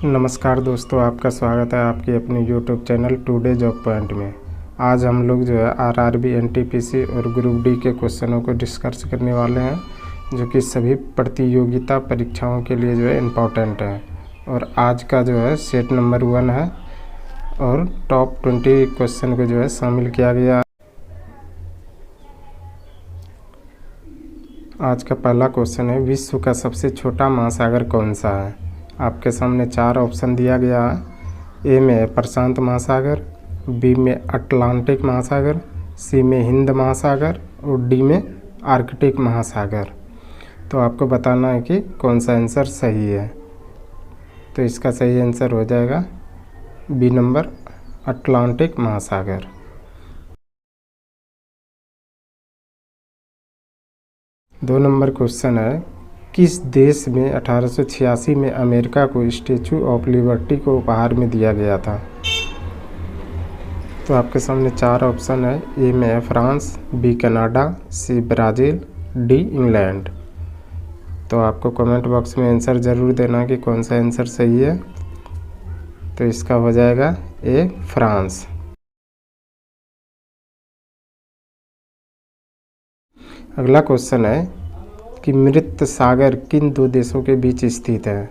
नमस्कार दोस्तों, आपका स्वागत है आपकी अपने YouTube channel today job point में। आज हम लोग जो है आरआरबी, एनटीपीसी और ग्रुप डी के क्वेश्चनों को डिस्कस करने वाले हैं, जो कि सभी प्रतियोगिता परीक्षाओं के लिए जो है इम्पोर्टेंट है। और आज का जो है सेट नंबर 1 है और टॉप 20 क्वेश्चन को जो है शामिल किया गया। आज का पहला क्वेश्चन है, विश्व का सबसे छोटा महासागर कौन सा है? आपके सामने 4 ऑप्शन दिया गया है। ए में है प्रशांत महासागर, बी में अटलांटिक महासागर, सी में हिंद महासागर और डी में आर्कटिक महासागर। तो आपको बताना है कि कौन सा आंसर सही है। तो इसका सही आंसर हो जाएगा बी नंबर, अटलांटिक महासागर। दो नंबर क्वेश्चन है, किस देश में 1886 में अमेरिका को स्टैचू ऑफ लिबर्टी को उपहार में दिया गया था? तो आपके सामने 4 ऑप्शन है। ए में है France, B Canada, C Brazil, D England. तो आपको कमेंट बॉक्स में आंसर ज़रूर देना कि कौन सा आंसर सही है। तो इसका हो जाएगा ए फ्रांस। अगला क्वेश्चन है कि मृत सागर किन 2 देशों के बीच स्थित है?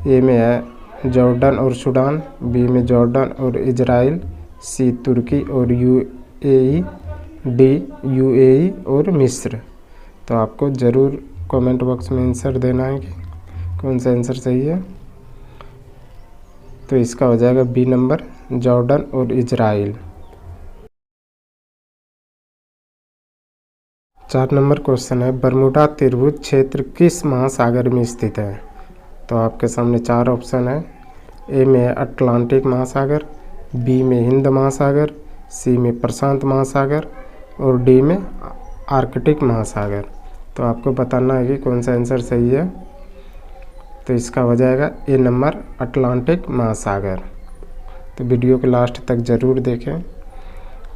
ए में है जॉर्डन और सूडान, बी में जॉर्डन और इजराइल, सी तुर्की और यूएई, डी यूएई और मिस्र। तो आपको ज़रूर कमेंट बॉक्स में आंसर देना है कि कौन सा आंसर सही है। तो इसका हो जाएगा बी नंबर, जॉर्डन और इजराइल। 4 नंबर क्वेश्चन है, बरमूडा त्रिभुज क्षेत्र किस महासागर में स्थित है? तो आपके सामने 4 ऑप्शन है। ए में अटलांटिक महासागर, बी में हिंद महासागर, सी में प्रशांत महासागर और डी में आर्कटिक महासागर। तो आपको बताना है कि कौन सा आंसर सही है। तो इसका हो जाएगा ए नंबर, अटलांटिक महासागर। तो वीडियो के लास्ट तक ज़रूर देखें,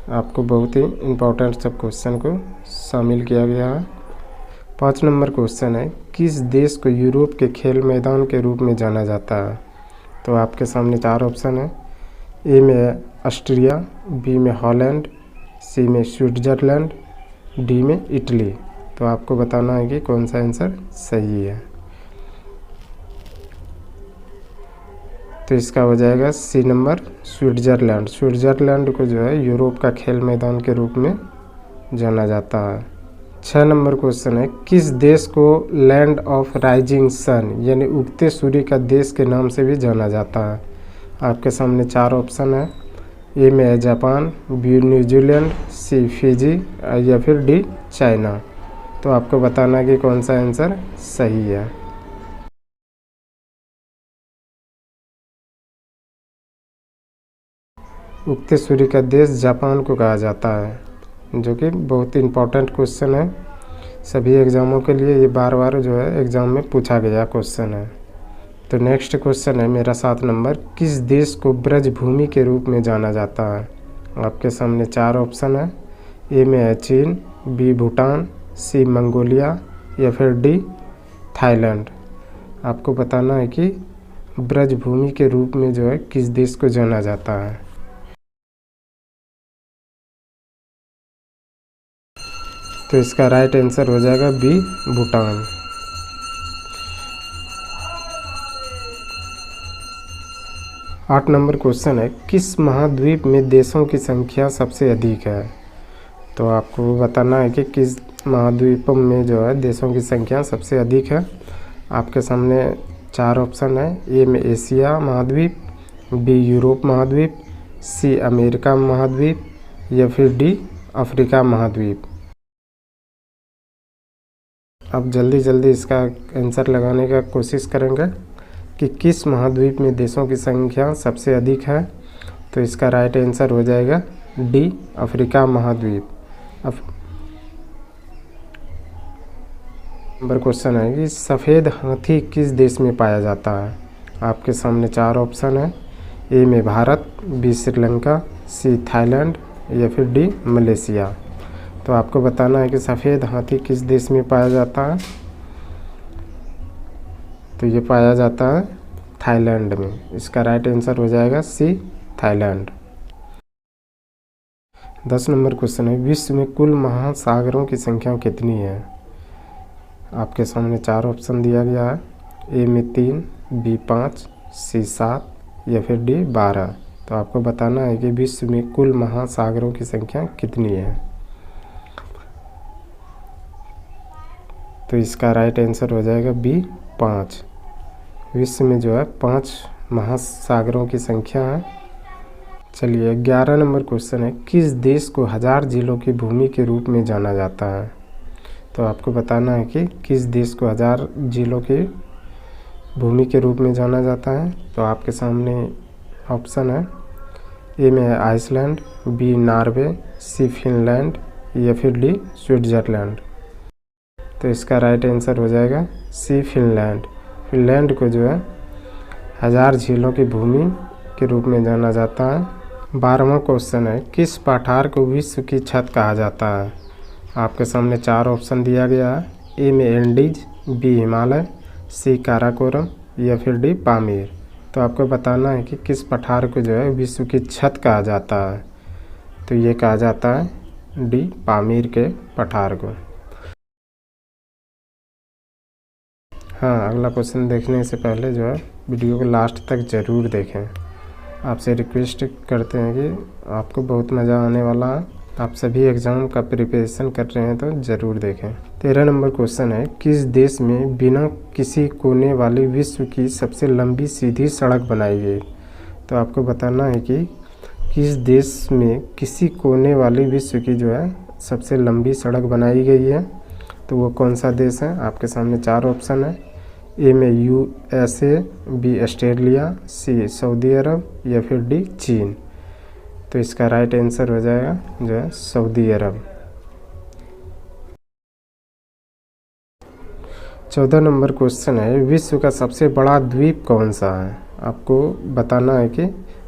आपको बहुत ही इम्पोर्टेंट सब क्वेश्चन को शामिल किया गया है। 5 नंबर क्वेश्चन है, किस देश को यूरोप के खेल मैदान के रूप में जाना जाता है? तो आपके सामने 4 ऑप्शन है। ए में है ऑस्ट्रिया, बी में हॉलैंड, सी में स्विट्ज़रलैंड, डी में इटली। तो आपको बताना है कि कौन सा आंसर सही है। तो इसका हो जाएगा सी नंबर, स्विट्ज़रलैंड। स्विट्ज़रलैंड को जो है यूरोप का खेल मैदान के रूप में जाना जाता है। 6 नंबर क्वेश्चन है, किस देश को लैंड ऑफ राइजिंग सन यानी उगते सूर्य का देश के नाम से भी जाना जाता है? आपके सामने 4 ऑप्शन है। ए में है जापान, बी न्यूजीलैंड, सी फिजी या फिर डी चाइना। तो आपको बताना है कि कौन सा आंसर सही है। उगते सूर्य का देश जापान को कहा जाता है, जो कि बहुत ही इम्पोर्टेंट क्वेश्चन है सभी एग्ज़ामों के लिए। ये बार बार जो है एग्ज़ाम में पूछा गया क्वेश्चन है। तो नेक्स्ट क्वेश्चन है मेरा 7 नंबर, किस देश को ब्रजभूमि के रूप में जाना जाता है? आपके सामने 4 ऑप्शन है। ए में है चीन, बी भूटान, सी मंगोलिया या फिर डी थाईलैंड। आपको बताना है कि ब्रजभूमि के रूप में जो है किस देश को जाना जाता है। तो इसका राइट आंसर हो जाएगा बी भूटान। 8 नंबर क्वेश्चन है, किस महाद्वीप में देशों की संख्या सबसे अधिक है? तो आपको बताना है कि किस महाद्वीप में जो है देशों की संख्या सबसे अधिक है। आपके सामने 4 ऑप्शन है। ए में एशिया महाद्वीप, बी यूरोप महाद्वीप, सी अमेरिका महाद्वीप या फिर डी अफ्रीका महाद्वीप। अब जल्दी जल्दी इसका आंसर लगाने का कोशिश करेंगे कि किस महाद्वीप में देशों की संख्या सबसे अधिक है। तो इसका राइट आंसर हो जाएगा डी अफ्रीका महाद्वीप। नंबर क्वेश्चन है कि सफ़ेद हाथी किस देश में पाया जाता है? आपके सामने 4 ऑप्शन है। ए में Bharat, B Sri Lanka, C Thailand या फिर डी मलेशिया। तो आपको बताना है कि सफ़ेद हाथी किस देश में पाया जाता है। तो ये पाया जाता है थाईलैंड में। इसका राइट आंसर हो जाएगा सी, थाईलैंड। 10 नंबर क्वेश्चन है, विश्व में कुल महासागरों की संख्या कितनी है? आपके सामने 4 ऑप्शन दिया गया है, ए में 3, बी 5, सी 7 या फिर डी 12। तो आपको बताना है कि विश्व में कुल महासागरों की संख्या कितनी है। तो इसका राइट आंसर हो जाएगा बी, 5। विश्व में जो है 5 महासागरों की संख्या है। चलिए 11 नंबर क्वेश्चन है, किस देश को 1000 झीलों की भूमि के रूप में जाना जाता है? तो आपको बताना है कि किस देश को 1000 झीलों की भूमि के रूप में जाना जाता है। तो आपके सामने ऑप्शन है, ए में है आइसलैंड, बी नॉर्वे, सी फिनलैंड या फिर डी स्विट्जरलैंड। तो इसका राइट आंसर हो जाएगा सी, फिनलैंड। फिनलैंड को जो है 1000 झीलों की भूमि के रूप में जाना जाता है। 12वां क्वेश्चन है, किस पठार को विश्व की छत कहा जाता है? आपके सामने 4 ऑप्शन दिया गया है, ए में एंडीज, बी हिमालय, सी काराकोरम या फिर डी पामीर। तो आपको बताना है कि किस पठार को जो है विश्व की छत कहा जाता है। तो ये कहा जाता है डी, पामीर के पठार को। हाँ, अगला क्वेश्चन देखने से पहले जो है वीडियो को लास्ट तक ज़रूर देखें। आपसे रिक्वेस्ट करते हैं कि आपको बहुत मज़ा आने वाला है। आप सभी एग्ज़ाम का प्रिपरेशन कर रहे हैं तो ज़रूर देखें। 13 नंबर क्वेश्चन है, किस देश में बिना किसी कोने वाली विश्व की सबसे लंबी सीधी सड़क बनाई गई? तो आपको बताना है कि किस देश में किसी कोने वाली विश्व की जो है सबसे लंबी सड़क बनाई गई है। तो वो कौन सा देश है? आपके सामने 4 ऑप्शन है, ए में USA, B Australia, C Saudi Arab या फिर डी चीन। तो इसका राइट आंसर हो जाएगा जो है सऊदी अरब। 14 नंबर क्वेश्चन है, विश्व का सबसे बड़ा द्वीप कौन सा है? आपको बताना है कि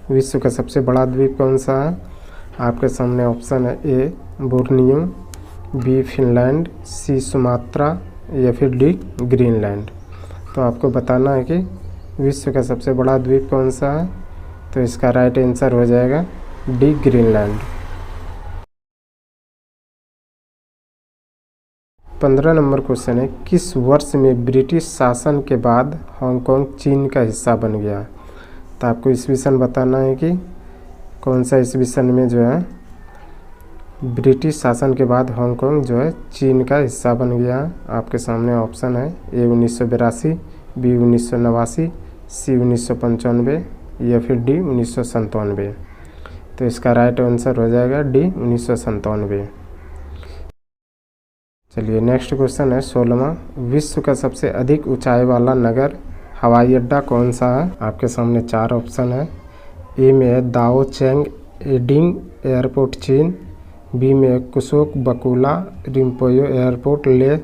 विश्व का सबसे बड़ा द्वीप कौन सा है। आपके सामने ऑप्शन है, ए बोर्नियो, बी फिनलैंड, सी सुमात्रा या फिर डी ग्रीनलैंड। तो आपको बताना है कि विश्व का सबसे बड़ा द्वीप कौन सा है। तो इसका राइट आंसर हो जाएगा डी, ग्रीनलैंड। 15 नंबर क्वेश्चन है, किस वर्ष में ब्रिटिश शासन के बाद हांगकांग चीन का हिस्सा बन गया? तो आपको ईस्वी सन बताना है कि कौन सा ईस्वी सन में जो है ब्रिटिश शासन के बाद हांगकांग जो है चीन का हिस्सा बन गया। आपके सामने ऑप्शन है, ए 1982, बी 1989, सी 1995 या फिर डी 1997। तो इसका राइट आंसर हो जाएगा डी, 1997। चलिए नेक्स्ट क्वेश्चन है 16वां, विश्व का सबसे अधिक ऊंचाई वाला नगर हवाई अड्डा कौन सा है? आपके सामने 4 ऑप्शन है, ए में है दाओ चैंग एडिंग एयरपोर्ट चीन, बी में है कुशोक बकुला रिम्पोयो एयरपोर्ट ले,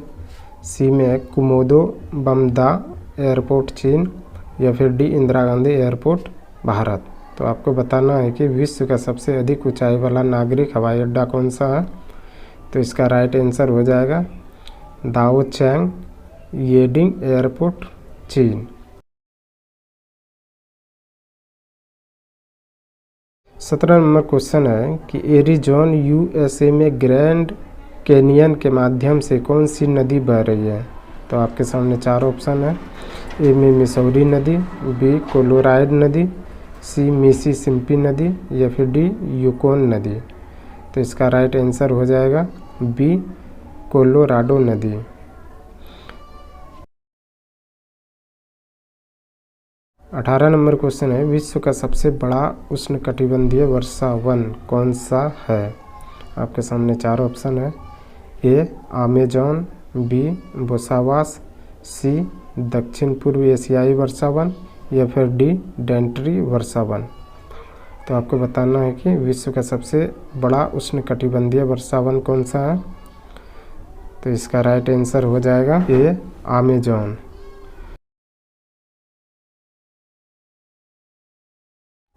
सी में है कुमोदो बमदा एयरपोर्ट चीन या फिर डी इंदिरा गांधी एयरपोर्ट भारत। तो आपको बताना है कि विश्व का सबसे अधिक ऊंचाई वाला नागरिक हवाई अड्डा कौन सा है। तो इसका राइट आंसर हो जाएगा दाओ चैंग येडिंग एयरपोर्ट चीन। 17 नंबर क्वेश्चन है कि एरिजोन USA में ग्रैंड कैनियन के माध्यम से कौन सी नदी बह रही है? तो आपके सामने 4 ऑप्शन है, ए में मिसौरी नदी, बी कोलोराडो नदी, सी मिसिसिपी नदी या फिर डी यूकोन नदी। तो इसका राइट आंसर हो जाएगा बी, कोलोराडो नदी। 18 नंबर क्वेश्चन है, विश्व का सबसे बड़ा उष्णकटिबंधीय वर्षा वन कौन सा है? आपके सामने 4 ऑप्शन है, ए अमेजॉन, बी बोसावास, सी दक्षिण पूर्व एशियाई वर्षा वन या फिर डी डेंट्री वर्षा वन। तो आपको बताना है कि विश्व का सबसे बड़ा उष्णकटिबंधीय वर्षा वन कौन सा है। तो इसका राइट आंसर हो जाएगा ए अमेजॉन।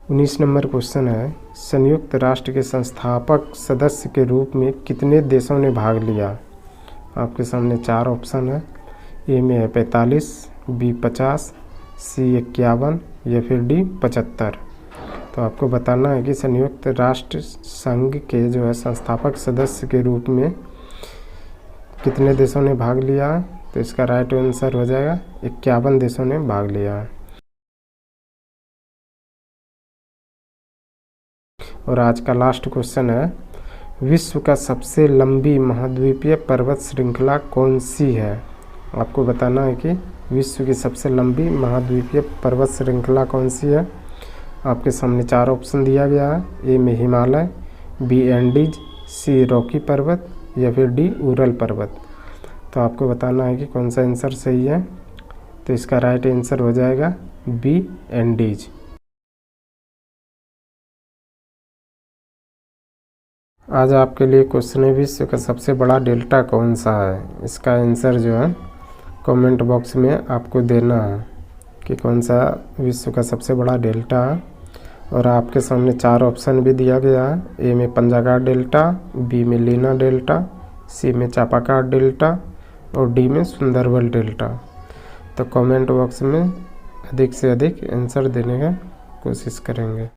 19 नंबर क्वेश्चन है, संयुक्त राष्ट्र के संस्थापक सदस्य के रूप में कितने देशों ने भाग लिया? आपके सामने 4 ऑप्शन है, ए में है 45, बी 50, सी 51 या फिर डी 75। तो आपको बताना है कि संयुक्त राष्ट्र संघ के जो है संस्थापक सदस्य के रूप में कितने देशों ने भाग लिया है। तो इसका राइट आंसर हो जाएगा 51 देशों ने भाग लिया है। और आज का लास्ट क्वेश्चन है, विश्व का सबसे लंबी महाद्वीपीय पर्वत श्रृंखला कौन सी है। आपको बताना है कि विश्व की सबसे लंबी महाद्वीपीय पर्वत श्रृंखला कौन सी है। आपके सामने 4 ऑप्शन दिया गया है। ए में हिमालय, बी एंडीज, सी रॉकी पर्वत या फिर डी उरल पर्वत। तो आपको बताना है कि कौन सा आंसर सही है। तो इसका राइट आंसर हो जाएगा बी एंडीज। आज आपके लिए क्वेश्चन है, विश्व का सबसे बड़ा डेल्टा कौन सा है। इसका आंसर जो है कमेंट बॉक्स में आपको देना है कि कौन सा विश्व का सबसे बड़ा डेल्टा है। और आपके सामने 4 ऑप्शन भी दिया गया है। ए में पंजागार डेल्टा, बी में लीना डेल्टा, सी में चापाकार डेल्टा और डी में सुंदरबन डेल्टा। तो कमेंट बॉक्स में अधिक से अधिक आंसर देने का कोशिश करेंगे।